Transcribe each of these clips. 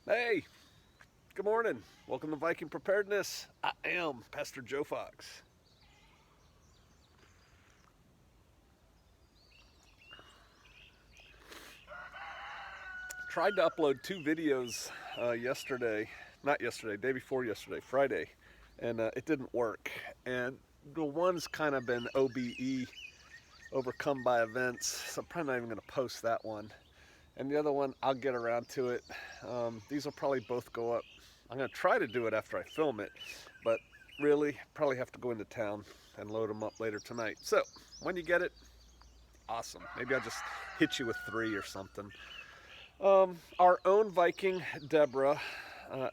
Hey, good morning. Welcome to Viking Preparedness. I am Pastor Joe Fox. Tried to upload two videos yesterday, not yesterday, day before yesterday, Friday, and it didn't work. And the one's kind of been OBE, overcome by events, so I'm probably not even going to post that one. And the other one, I'll get around to it. These will probably both go up. I'm going to try to do it after I film it, but really, probably have to go into town and load them up later tonight. So, when you get it, awesome. Maybe I'll just hit you with three or something. Our own Viking, Deborah,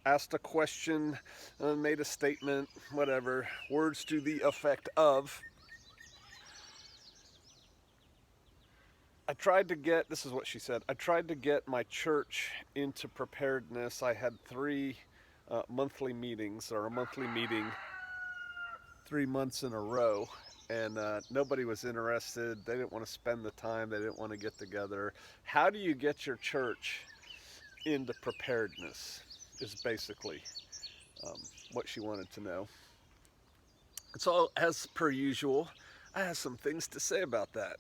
asked a question, made a statement, whatever, words to the effect of, this is what she said, I tried to get my church into preparedness. I had three monthly meetings, or a monthly meeting 3 months in a row, and nobody was interested. They didn't want to spend the time, they didn't want to get together. How do you get your church into preparedness is basically what she wanted to know. So, as per usual, I have some things to say about that.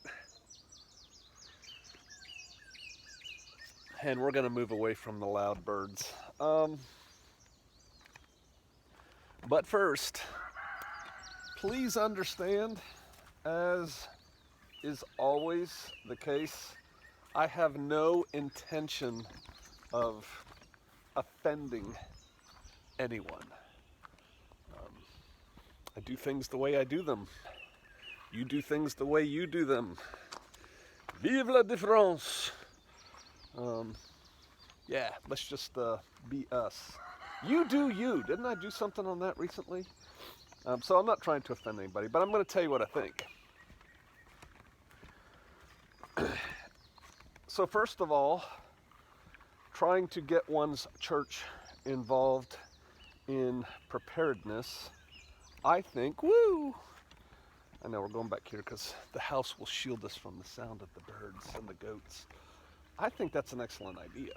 And we're going to move away from the loud birds. But first, please understand, as is always the case, I have no intention of offending anyone. I do things the way I do them. You do things the way you do them. Vive la différence! Yeah, let's just be us. You do you. Didn't I do something on that recently? So I'm not trying to offend anybody, but I'm going to tell you what I think. So first of all, trying to get one's church involved in preparedness, I think, woo! I know we're going back here because the house will shield us from the sound of the birds and the goats. I think that's an excellent idea.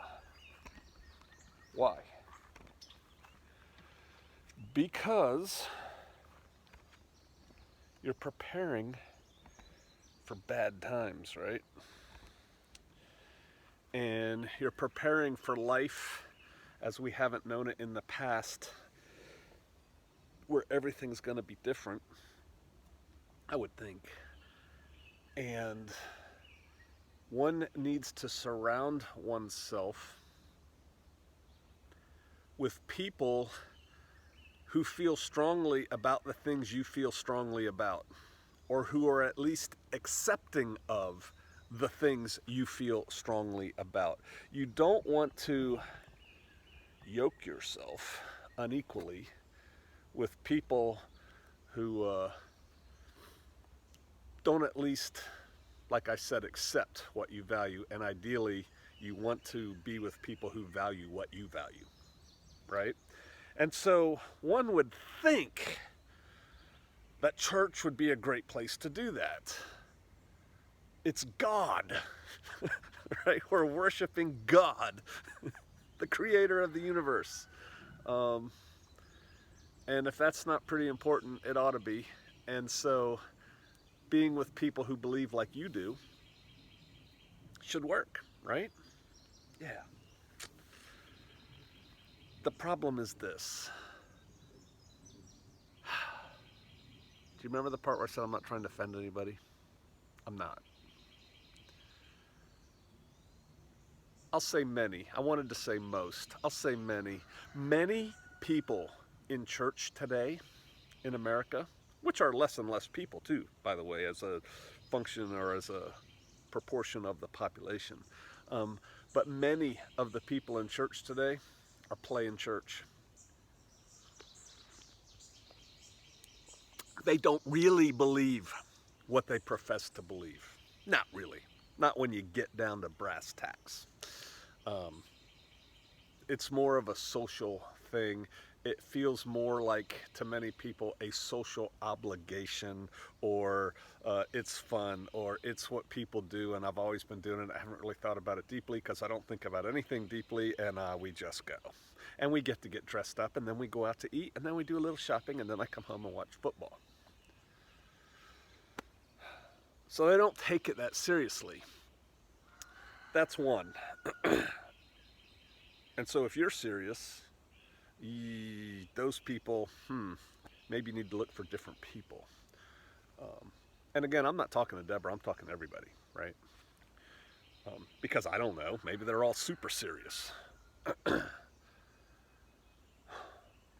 Why? Because you're preparing for bad times, right? And you're preparing for life as we haven't known it in the past, where everything's going to be different, I would think. And one needs to surround oneself with people who feel strongly about the things you feel strongly about, or who are at least accepting of the things you feel strongly about. You don't want to yoke yourself unequally with people who don't at least, like I said, accept what you value. And ideally, you want to be with people who value what you value, right? And so one would think that church would be a great place to do that. It's God, right? We're worshiping God, the creator of the universe. And if that's not pretty important, it ought to be. And so being with people who believe like you do should work, right? Yeah. The problem is this. Do you remember the part where I said I'm not trying to offend anybody? I'm not. I'll say many. I wanted to say most. I'll say many. Many people in church today in America, which are less and less people too, by the way, as a function or as a proportion of the population. But many of the people in church today are playing church. They don't really believe what they profess to believe. Not really. Not when you get down to brass tacks. It's more of a social thing. it feels more like, to many people, a social obligation, or it's fun, or it's what people do, and I've always been doing it. I haven't really thought about it deeply because I don't think about anything deeply, and we just go. And we get to get dressed up, and then we go out to eat, and then we do a little shopping, and then I come home and watch football. So they don't take it that seriously. That's one. And so if you're serious, those people, maybe you need to look for different people. And again, I'm not talking to Deborah, I'm talking to everybody, right? Because I don't know, maybe they're all super serious.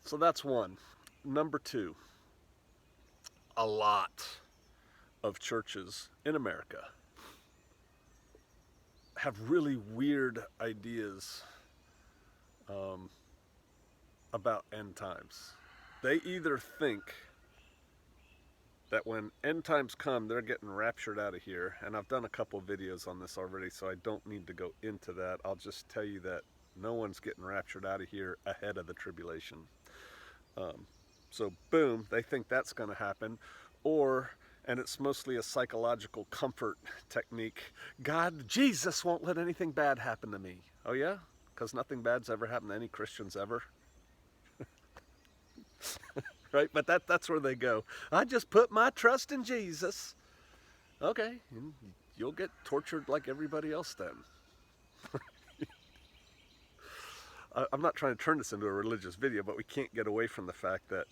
So that's one. Number two, a lot of churches in America have really weird ideas about end times. They either think that when end times come, they're getting raptured out of here. And I've done a couple of videos on this already, so I don't need to go into that. I'll just tell you that no one's getting raptured out of here ahead of the tribulation. So boom, they think that's going to happen. And it's mostly a psychological comfort technique. Jesus won't let anything bad happen to me. Oh yeah? Because nothing bad's ever happened to any Christians ever. Right? But that's where they go. I just put my trust in Jesus. Okay, you'll get tortured like everybody else then. I'm not trying to turn this into a religious video, but we can't get away from the fact that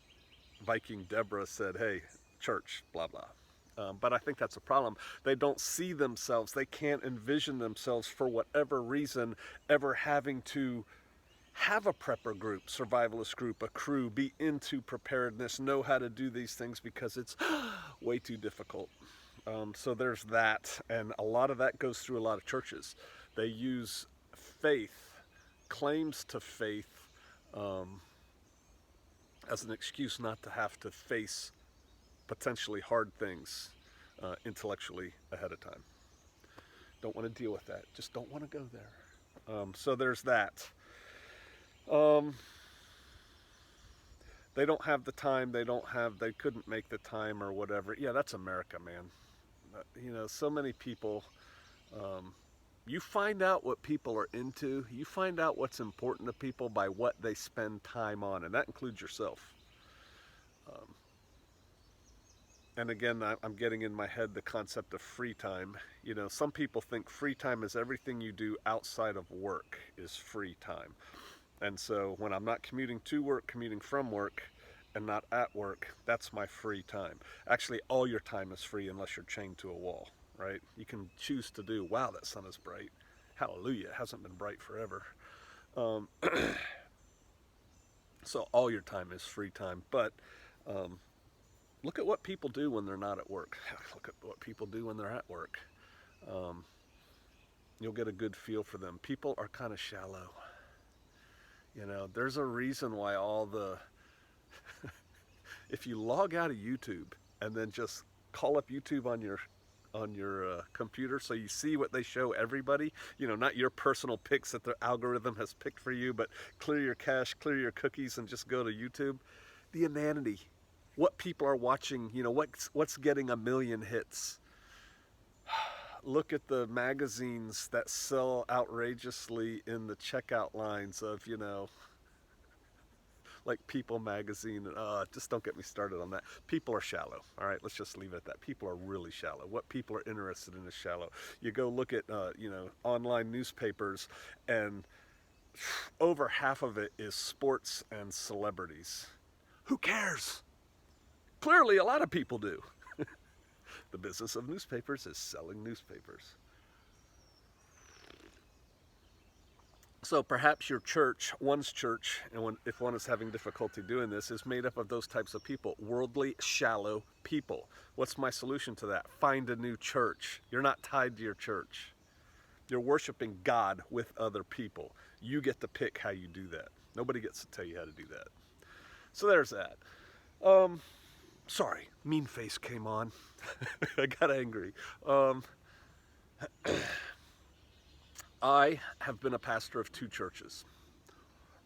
Viking Deborah said, hey, church, blah, blah. But I think that's a problem. They don't see themselves. They can't envision themselves, for whatever reason, ever having to have a prepper group, survivalist group, a crew, be into preparedness, know how to do these things, because it's way too difficult. So there's that. And a lot of that goes through a lot of churches. They use faith, claims to faith, as an excuse not to have to face potentially hard things intellectually ahead of time. Don't want to deal with that. Just don't want to go there. So there's that. They don't have the time. They couldn't make the time or whatever. Yeah, that's America, man. So many people, you find out what people are into. You find out what's important to people by what they spend time on, and that includes yourself. And again, I'm getting in my head the concept of free time. Some people think free time is everything you do outside of work is free time. And so when I'm not commuting to work, commuting from work, and not at work, that's my free time. Actually, all your time is free unless you're chained to a wall, right? You can choose to do, wow, that sun is bright. Hallelujah, it hasn't been bright forever. So all your time is free time. But look at what people do when they're not at work. Look at what people do when they're at work. You'll get a good feel for them. People are kind of shallow. There's a reason why if you log out of YouTube and then just call up YouTube on your computer, so you see what they show everybody, not your personal picks that the algorithm has picked for you, but clear your cache, clear your cookies, and just go to YouTube. The inanity, what people are watching, what's getting 1 million hits. Look at the magazines that sell outrageously in the checkout lines of, like People magazine. Just don't get me started on that. People are shallow. All right, let's just leave it at that. People are really shallow. What people are interested in is shallow. You go look at, online newspapers, and over half of it is sports and celebrities. Who cares? Clearly, a lot of people do. The business of newspapers is selling newspapers. So perhaps your church, one's church, and if one is having difficulty doing this, is made up of those types of people, worldly, shallow people. What's my solution to that? Find a new church. You're not tied to your church. You're worshiping God with other people. You get to pick how you do that. Nobody gets to tell you how to do that. So there's that. Sorry, mean face came on. I got angry. I have been a pastor of 2 churches.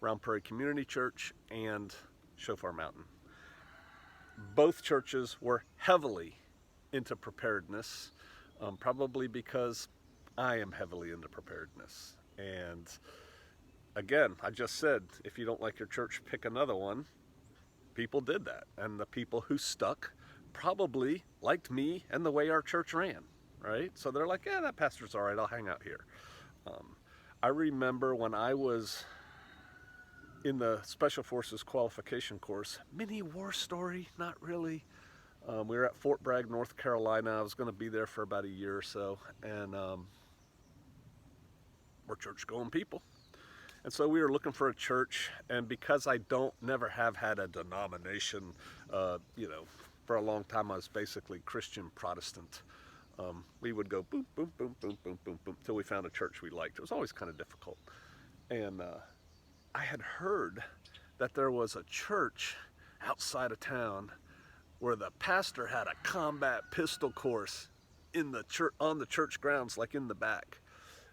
Round Prairie Community Church and Shofar Mountain. Both churches were heavily into preparedness, probably because I am heavily into preparedness. And again, I just said, if you don't like your church, pick another one. People did that. And the people who stuck probably liked me and the way our church ran, right? So they're like, yeah, that pastor's all right, I'll hang out here. I remember when I was in the Special Forces qualification course, mini war story, not really. We were at Fort Bragg, North Carolina. I was going to be there for about a year or so, and we're church-going people. And so we were looking for a church, and because I never have had a denomination, for a long time I was basically Christian Protestant. We would go boom, boom, boom, boom, boom, boom, boom, till we found a church we liked. It was always kind of difficult. And I had heard that there was a church outside of town where the pastor had a combat pistol course in the church, on the church grounds, like in the back.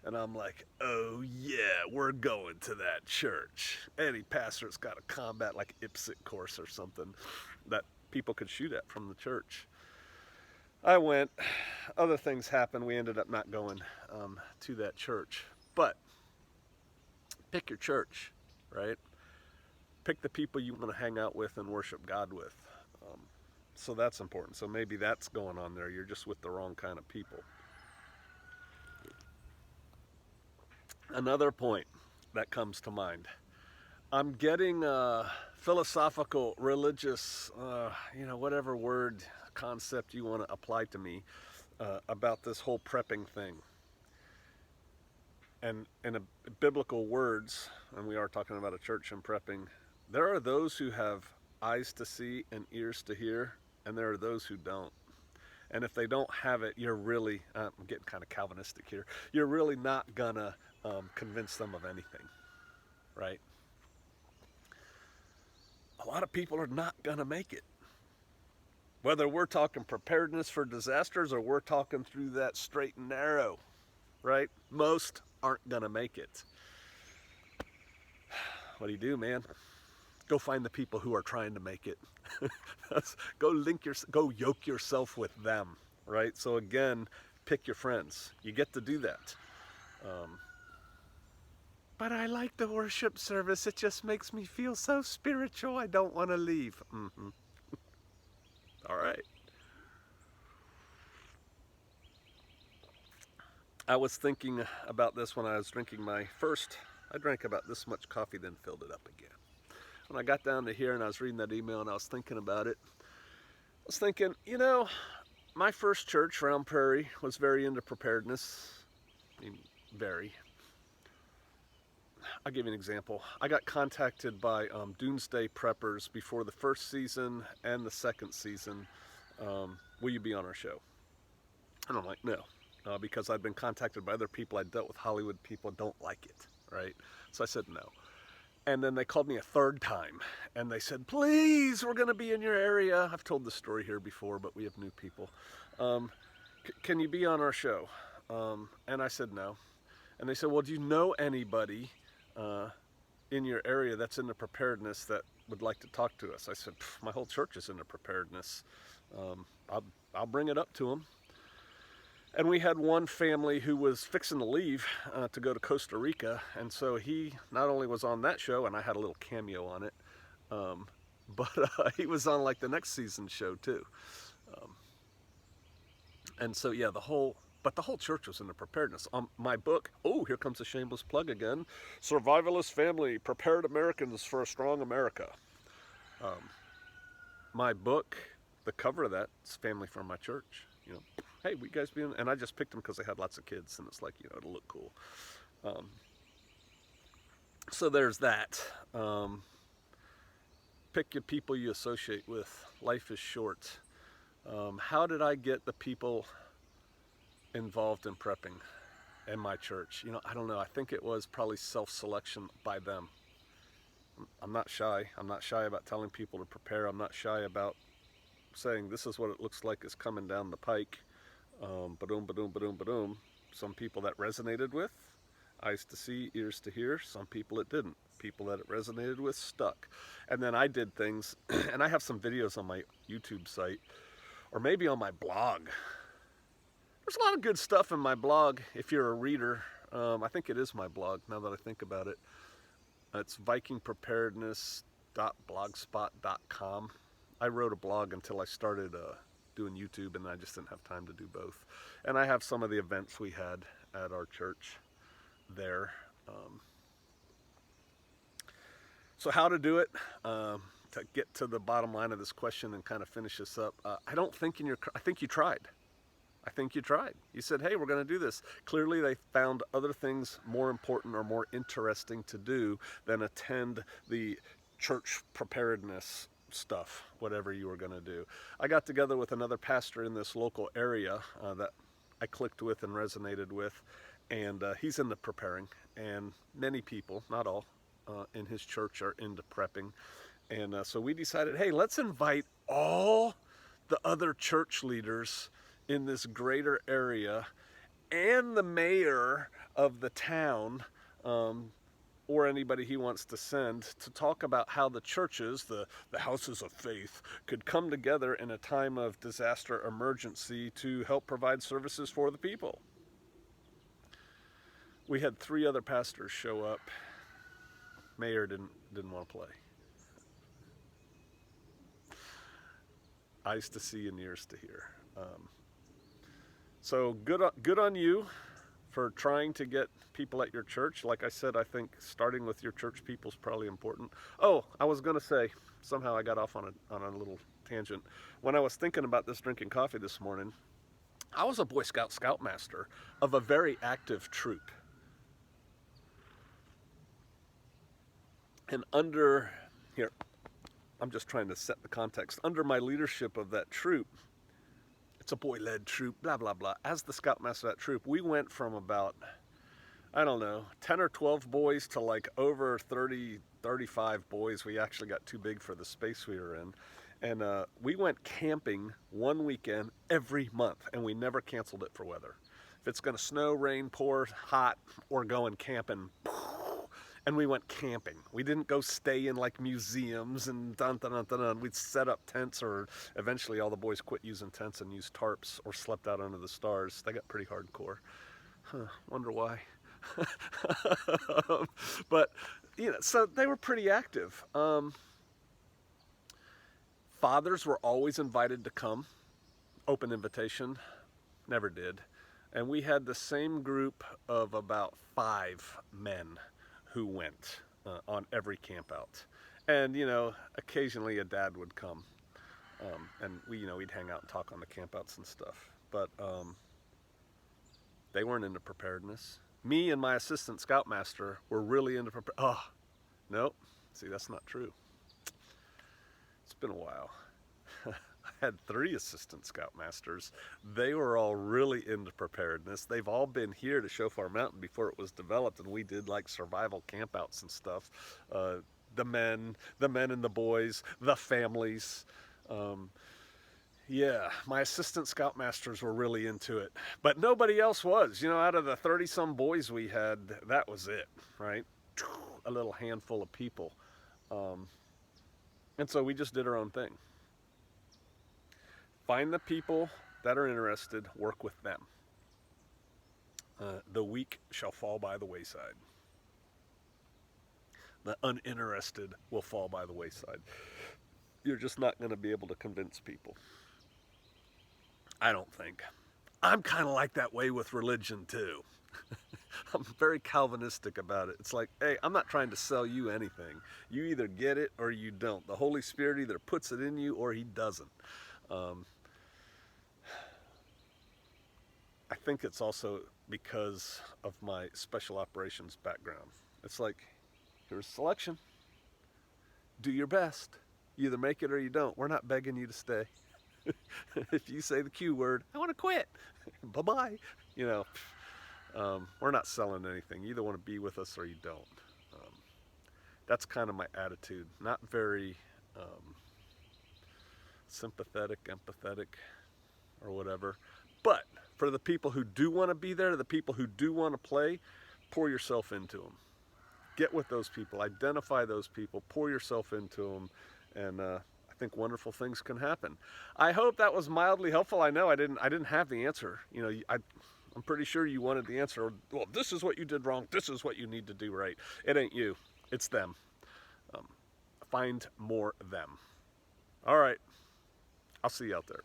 And I'm like, oh yeah, we're going to that church. Any pastor's got a combat, like IPSC course or something that people could shoot at from the church. I went. Other things happened. We ended up not going to that church. But pick your church, right? Pick the people you want to hang out with and worship God with. So that's important. So maybe that's going on there. You're just with the wrong kind of people. Another point that comes to mind. I'm getting philosophical, religious, whatever word, concept you want to apply to me about this whole prepping thing. And in biblical words, and we are talking about a church and prepping, there are those who have eyes to see and ears to hear, and there are those who don't. And if they don't have it, you're really, I'm getting kind of Calvinistic here, you're really not gonna convince them of anything, right? A lot of people are not gonna make it. Whether we're talking preparedness for disasters or we're talking through that straight and narrow, right? Most aren't gonna make it. What do, man? Go find the people who are trying to make it. Go yoke yourself with them, right? So again, pick your friends. You get to do that. But I like the worship service. It just makes me feel so spiritual. I don't want to leave. Mm-hmm. All right. I was thinking about this when I was drinking I drank about this much coffee, then filled it up again. When I got down to here and I was reading that email and I was thinking about it, I was thinking, my first church, Round Prairie, was very into preparedness. I mean, very. I'll give you an example. I got contacted by Doomsday Preppers before the first season and the second season. Will you be on our show? And I'm like, no. Because I'd been contacted by other people. I dealt with Hollywood people, don't like it, right? So I said no. And then they called me a third time, and they said, please, we're going to be in your area. I've told this story here before, but we have new people. Can you be on our show? And I said no. And they said, well, do you know anybody in your area that's into preparedness that would like to talk to us? I said, my whole church is into preparedness. I'll bring it up to them. And we had one family who was fixing to leave to go to Costa Rica, and so he not only was on that show, and I had a little cameo on it, but he was on like the next season's show too. And so yeah, the whole church was into preparedness. My book, here comes a shameless plug again, Survivalist Family, Prepared Americans for a Strong America. My book, the cover of that is family from my church, Hey, we guys be in? And I just picked them because they had lots of kids, and it's like, it'll look cool. So there's that. Pick your people you associate with. Life is short. How did I get the people involved in prepping in my church? I don't know. I think it was probably self-selection by them. I'm not shy. I'm not shy about telling people to prepare. I'm not shy about saying this is what it looks like is coming down the pike. Ba-doom, ba-doom, ba-doom, ba-doom. Some people that resonated with, eyes to see, ears to hear. Some people it didn't. people that it resonated with stuck. And then I did things, and I have some videos on my YouTube site, or maybe on my blog. There's a lot of good stuff in my blog if you're a reader. I think it is my blog now that I think about it. It's vikingpreparedness.blogspot.com. I wrote a blog until I started doing YouTube, and I just didn't have time to do both. And I have some of the events we had at our church there. So how to do it, to get to the bottom line of this question and kind of finish this up, I think you tried. I think you tried. You said, hey, we're going to do this. Clearly they found other things more important or more interesting to do than attend the church preparedness stuff, whatever you were going to do. I got together with another pastor in this local area that I clicked with and resonated with, and he's into preparing, and many people, not all, in his church are into prepping. And so we decided, hey, let's invite all the other church leaders in this greater area and the mayor of the town, or anybody he wants to send, to talk about how the churches, the houses of faith, could come together in a time of disaster emergency to help provide services for the people. We had 3 other pastors show up. Mayor didn't want to play. Eyes to see and ears to hear. So good on you for trying to get people at your church. Like I said, I think starting with your church people is probably important. Oh, I was going to say, somehow I got off on a little tangent. When I was thinking about this drinking coffee this morning, I was a Boy Scout scoutmaster of a very active troop. And I'm just trying to set the context. Under my leadership of that troop, it's a boy-led troop, blah, blah, blah. As the scoutmaster of that troop, we went from about, 10 or 12 boys to like over 30, 35 boys. We actually got too big for the space we were in. And we went camping one weekend every month, and we never canceled it for weather. If it's going to snow, rain, pour, hot, we're going camping. And we went camping. We didn't go stay in like museums and dun. We'd set up tents, or eventually all the boys quit using tents and used tarps or slept out under the stars. They got pretty hardcore. Wonder why. But, so they were pretty active. Fathers were always invited to come. Open invitation. Never did. And we had the same group of about 5 men who went on every camp out. And, occasionally a dad would come. And we'd hang out and talk on the campouts and stuff. But they weren't into preparedness. Me and my assistant scoutmaster were really into nope. See, that's not true. It's been a while. I had 3 assistant scoutmasters. They were all really into preparedness. They've all been here to Shofar Mountain before it was developed, and we did like survival campouts and stuff. The men and the boys, the families. My assistant scoutmasters were really into it, but nobody else was. Out of the 30-some boys we had, that was it, right? A little handful of people. And so we just did our own thing. Find the people that are interested, work with them. The weak shall fall by the wayside. The uninterested will fall by the wayside. You're just not going to be able to convince people. I don't think. I'm kind of like that way with religion too. I'm very Calvinistic about it. It's like, hey, I'm not trying to sell you anything. You either get it or you don't. The Holy Spirit either puts it in you or he doesn't. I think it's also because of my special operations background. It's like, here's selection. Do your best. You either make it or you don't. We're not begging you to stay. If you say the Q word, I want to quit. Bye-bye. We're not selling anything. You either want to be with us or you don't. That's kind of my attitude. Not very sympathetic, empathetic, or whatever. But for the people who do want to be there, the people who do want to play, pour yourself into them. get with those people, identify those people, pour yourself into them, and I think wonderful things can happen. I hope that was mildly helpful. I know I didn't have the answer. You know, I'm pretty sure you wanted the answer. Well, this is what you did wrong. This is what you need to do right. It ain't you. It's them. Find more them. All right. I'll see you out there.